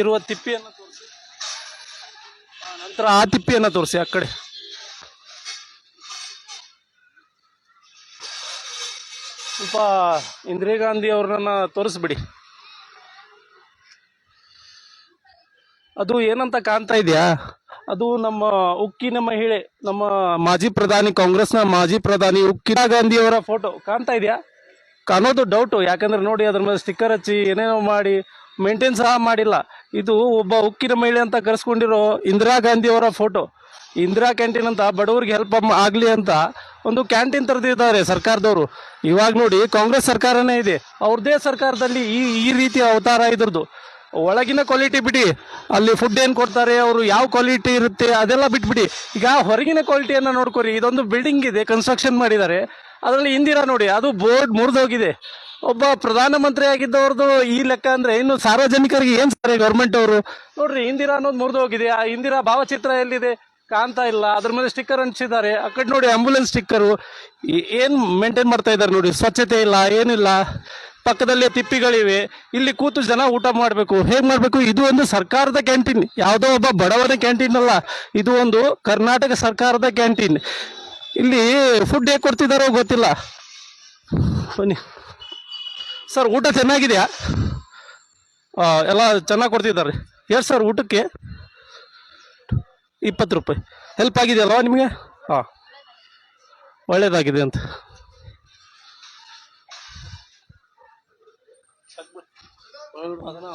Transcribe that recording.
ಇರುವ ತಿಪ್ಪಿಯನ್ನು ತೋರಿಸಿ, ನಂತರ ಆ ತಿಪ್ಪಿಯನ್ನು ತೋರಿಸಿ. ಆ ಕಡೆ ಸ್ವಲ್ಪ ಇಂದಿರಾ ಗಾಂಧಿ ಅವ್ರನ್ನ ತೋರಿಸ್ಬಿಡಿ. ಅದು ಏನಂತ ಕಾಣ್ತಾ ಇದೆಯಾ? ಅದು ನಮ್ಮ ಉಕ್ಕಿನ ಮಹಿಳೆ, ನಮ್ಮ ಮಾಜಿ ಪ್ರಧಾನಿ, ಕಾಂಗ್ರೆಸ್ನ ಮಾಜಿ ಪ್ರಧಾನಿ ಇಂದಿರಾ ಗಾಂಧಿ ಅವರ ಫೋಟೋ ಕಾಣ್ತಾ ಇದೆಯಾ? ಕಾಣೋದು ಡೌಟು, ಯಾಕಂದ್ರೆ ನೋಡಿ ಅದ್ರ ಮೇಲೆ ಸ್ಟಿಕ್ಕರ್ ಹಚ್ಚಿ ಏನೇನೋ ಮಾಡಿ ಮೇಂಟೈನ್ ಸಹ ಮಾಡಿಲ್ಲ. ಇದು ಒಬ್ಬ ಉಕ್ಕಿನ ಮಹಿಳೆ ಅಂತ ಕರೆಸ್ಕೊಂಡಿರೋ ಇಂದಿರಾ ಗಾಂಧಿ ಅವರ ಫೋಟೋ. ಇಂದಿರಾ ಕ್ಯಾಂಟೀನ್ ಅಂತ ಬಡವರಿಗೆ ಹೆಲ್ಪ್ ಆಗಲಿ ಅಂತ ಒಂದು ಕ್ಯಾಂಟೀನ್ ತೆರೆದಿದ್ದಾರೆ ಸರ್ಕಾರದವರು. ಇವಾಗ ನೋಡಿ ಕಾಂಗ್ರೆಸ್ ಸರ್ಕಾರನೇ ಇದೆ, ಅವ್ರದ್ದೇ ಸರ್ಕಾರದಲ್ಲಿ ಈ ರೀತಿಯ ಅವತಾರ ಇದ್ರದ್ದು. ಒಳಗಿನ ಕ್ವಾಲಿಟಿ ಬಿಡಿ, ಅಲ್ಲಿ ಫುಡ್ ಏನು ಕೊಡ್ತಾರೆ, ಅವರು ಯಾವ ಕ್ವಾಲಿಟಿ ಇರುತ್ತೆ ಅದೆಲ್ಲ ಬಿಟ್ಬಿಡಿ. ಈಗ ಹೊರಗಿನ ಕ್ವಾಲಿಟಿಯನ್ನು ನೋಡ್ಕೊರಿ. ಇದೊಂದು ಬಿಲ್ಡಿಂಗ್ ಇದೆ, ಕನ್ಸ್ಟ್ರಕ್ಷನ್ ಮಾಡಿದ್ದಾರೆ, ಅದರಲ್ಲಿ ಇಂದಿರಾ ನೋಡಿ ಅದು ಬೋರ್ಡ್ ಮುರಿದೋಗಿದೆ. ಒಬ್ಬ ಪ್ರಧಾನಮಂತ್ರಿ ಆಗಿದ್ದವ್ರದ್ದು ಈ ಲೆಕ್ಕ ಅಂದ್ರೆ ಇನ್ನು ಸಾರ್ವಜನಿಕರಿಗೆ ಏನ್ ಸಾರಿ ಗೌರ್ಮೆಂಟ್ ಅವರು ನೋಡ್ರಿ. ಇಂದಿರಾ ಅನ್ನೋದು ಮುರಿದೋಗಿದೆ. ಆ ಇಂದಿರಾ ಭಾವಚಿತ್ರ ಎಲ್ಲಿದೆ? ಕಾಣ್ತಾ ಇಲ್ಲ. ಅದ್ರ ಮೇಲೆ ಸ್ಟಿಕ್ಕರ್ ಅಂಟಿಸಿದ್ದಾರೆ. ಆ ಕಡೆ ನೋಡಿ ಆಂಬುಲೆನ್ಸ್ ಸ್ಟಿಕ್ಕರು. ಏನ್ ಮೇಂಟೈನ್ ಮಾಡ್ತಾ ಇದ್ದಾರೆ ನೋಡಿ, ಸ್ವಚ್ಛತೆ ಇಲ್ಲ, ಏನಿಲ್ಲ. ಪಕ್ಕದಲ್ಲೇ ತಿಪ್ಪಿಗಳಿವೆ. ಇಲ್ಲಿ ಕೂತು ಜನ ಊಟ ಮಾಡಬೇಕು. ಹೇಗೆ ಮಾಡಬೇಕು? ಇದು ಒಂದು ಸರ್ಕಾರದ ಕ್ಯಾಂಟೀನ್, ಯಾವುದೋ ಒಬ್ಬ ಬಡವನ ಕ್ಯಾಂಟೀನ್ ಅಲ್ಲ, ಇದು ಒಂದು ಕರ್ನಾಟಕ ಸರ್ಕಾರದ ಕ್ಯಾಂಟೀನ್. ಇಲ್ಲಿ ಫುಡ್ ಹೇಗೆ ಕೊಡ್ತಿದ್ದಾರೋ ಗೊತ್ತಿಲ್ಲ. ಬನ್ನಿ ಸರ್, ಊಟ ಚೆನ್ನಾಗಿದೆಯಾ? ಎಲ್ಲ ಚೆನ್ನಾಗಿ ಕೊಡ್ತಿದ್ದಾರೆ. ಎಷ್ಟು ಸರ್ ಊಟಕ್ಕೆ? 20 ರೂಪಾಯಿ. ಹೆಲ್ಪ್ ಆಗಿದೆಯಲ್ವಾ ನಿಮಗೆ? ಹಾಂ, ಒಳ್ಳೇದಾಗಿದೆ ಅಂತ. ಅದನ್ನ